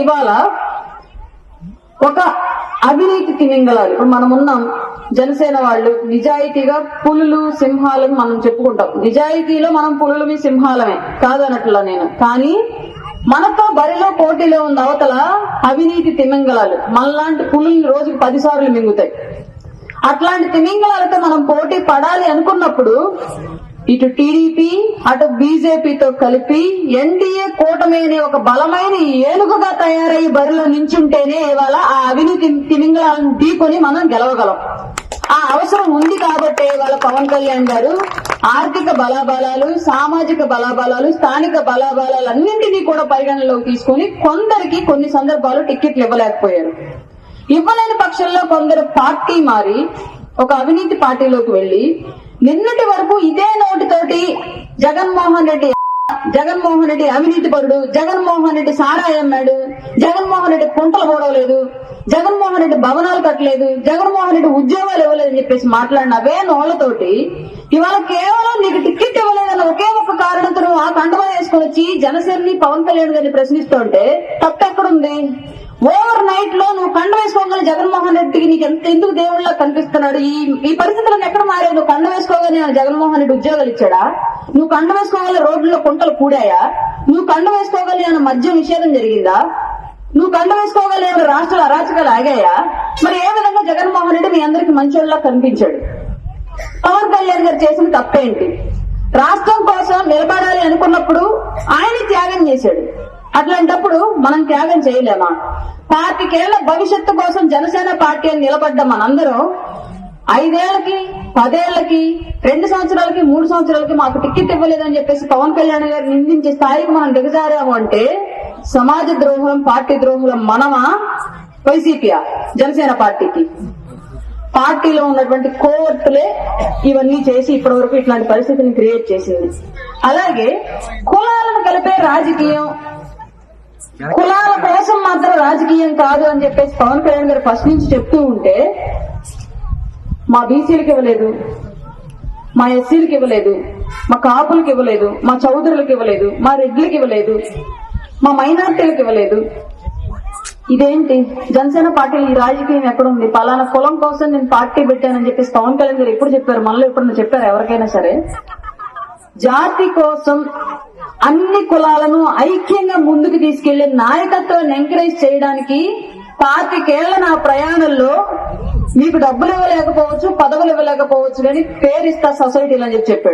ఇవాళ ఒక అవినీతి తిమింగళాలు, ఇప్పుడు మనం ఉన్నాం జనసేన వాళ్ళు నిజాయితీగా పులులు సింహాలను మనం చెప్పుకుంటాం. నిజాయితీలో మనం పులులమి సింహాలమే కాదనట్లా నేను, కానీ మనతో బరిలో పోటీలో ఉన్న అవతల అవినీతి తిమింగళాలు మనలాంటి పులుల్ని రోజుకు 10 సార్లు మింగుతాయి. అట్లాంటి తిమింగళాలతో మనం పోటీ పడాలి అనుకున్నప్పుడు ఇటు టీడీపీ అటు బీజేపీతో కలిపి ఎన్డీఏ కూటమి అనే ఒక బలమైన ఏనుగుగా తయారయ్యి బరిలో నించుంటేనే ఇవాళ ఆ అవినీతి తిమింగళాలను ఢీకొని మనం గెలవగలం. ఆ అవసరం ఉంది కాబట్టి ఇవాళ పవన్ కళ్యాణ్ గారు ఆర్థిక బలాబలాలు, సామాజిక బలాబలాలు, స్థానిక బలాబలాలు అన్నింటినీ కూడా పరిగణనలోకి తీసుకుని కొందరికి కొన్ని సందర్భాలు టికెట్లు ఇవ్వలేకపోయారు. ఇవ్వలేని పక్షంలో కొందరు పార్టీ మారి ఒక అవినీతి పార్టీలోకి వెళ్లి నిన్నటి వరకు ఇదే నోటితోటి జగన్మోహన్ రెడ్డి అవినీతి పరుడు, జగన్మోహన్ రెడ్డి సారాయి అమ్మాడు, జగన్మోహన్ రెడ్డి కుంటలు పోవలేదు, జగన్మోహన్ రెడ్డి భవనాలు కట్టలేదు, జగన్మోహన్ రెడ్డి ఉద్యోగాలు ఇవ్వలేదని చెప్పేసి మాట్లాడిన అవే నోళ్లతోటి ఇవాళ కేవలం నీకు టికెట్ ఇవ్వలేదన్న ఒకే ఒక్క కారణంతో నువ్వు ఆ కండవా వేసుకొని వచ్చి జనసేనని పవన్ కళ్యాణ్ గారిని ప్రశ్నిస్తుంటే తప్పెక్కడుంది? ఓవర్ నైట్ లో నువ్వు కండ వేసుకోగానే జగన్మోహన్ రెడ్డికి నీకు ఎందుకు దేవుళ్ళ కనిపిస్తున్నాడు? ఈ పరిస్థితులను ఎక్కడ మారావు? నువ్వు కండ వేసుకోగానే జగన్మోహన్ రెడ్డి ఉద్యోగాలు ఇచ్చాడా? నువ్వు కండ వేసుకోగల రోడ్లలో కుంటలు కూడాయా? నువ్వు కండ వేసుకోగల మద్యం నిషేధం జరిగిందా? నువ్వు కండ వేసుకోగల రాష్ట్రాల అరాచకాలు ఆగాయా? మరి ఏ విధంగా జగన్మోహన్ రెడ్డి మీ అందరికి మంచోళ్ళ కనిపించాడు? పవన్ కళ్యాణ్ గారు చేసిన తప్పేంటి? రాష్ట్రం కోసం నిలబడాలి అనుకున్నప్పుడు ఆయన త్యాగం చేశాడు. అట్లాంటప్పుడు మనం త్యాగం చేయలేమా? 25 ఏళ్ల భవిష్యత్తు కోసం జనసేన పార్టీ అని నిలబడ్డ మనందరం 5 ఏళ్లకి 10 ఏళ్లకి 2 సంవత్సరాలకి 3 సంవత్సరాలకి మాకు టికెట్ ఇవ్వలేదని చెప్పేసి పవన్ కళ్యాణ్ గారు నిందించే స్థాయికి మనం దిగజారాము అంటే సమాజ ద్రోహం, పార్టీ ద్రోహులం మనమా, వైసీపీయా? జనసేన పార్టీలో ఉన్నటువంటి కోర్టులే ఇవన్నీ చేసి ఇప్పటి వరకు ఇట్లాంటి పరిస్థితిని క్రియేట్ చేసింది. అలాగే కులాలను కలిపే రాజకీయం, కులాల కోసం మాత్రం రాజకీయం కాదు అని చెప్పేసి పవన్ కళ్యాణ్ గారు ఫస్ట్ నుంచి చెప్తూ ఉంటే మా బీసీలకు ఇవ్వలేదు, మా ఎస్సీలకు ఇవ్వలేదు, మా కాపులకు ఇవ్వలేదు, మా చౌదరులకు ఇవ్వలేదు, మా రెడ్లకు ఇవ్వలేదు, మా మైనార్టీలకు ఇవ్వలేదు. ఇదేంటి? జనసేన పార్టీలో ఈ రాజకీయం ఎక్కడుంది? పలానా కులం కోసం నేను పార్టీ పెట్టానని చెప్పేసి పవన్ కళ్యాణ్ గారు ఎప్పుడు చెప్పారు? మనలో ఎప్పుడన్నా చెప్పారు ఎవరికైనా సరే? జాతి కోసం అన్ని కులాలను ఐక్యంగా ముందుకు తీసుకెళ్లే నాయకత్వాన్ని ఎంకరేజ్ చేయడానికి 25 ఏళ్ల నా ప్రయాణంలో మీకు డబ్బులు ఇవ్వలేకపోవచ్చు, పదవులు ఇవ్వలేకపోవచ్చు, కానీ పేరిస్తా సొసైటీలు అని చెప్పాడు.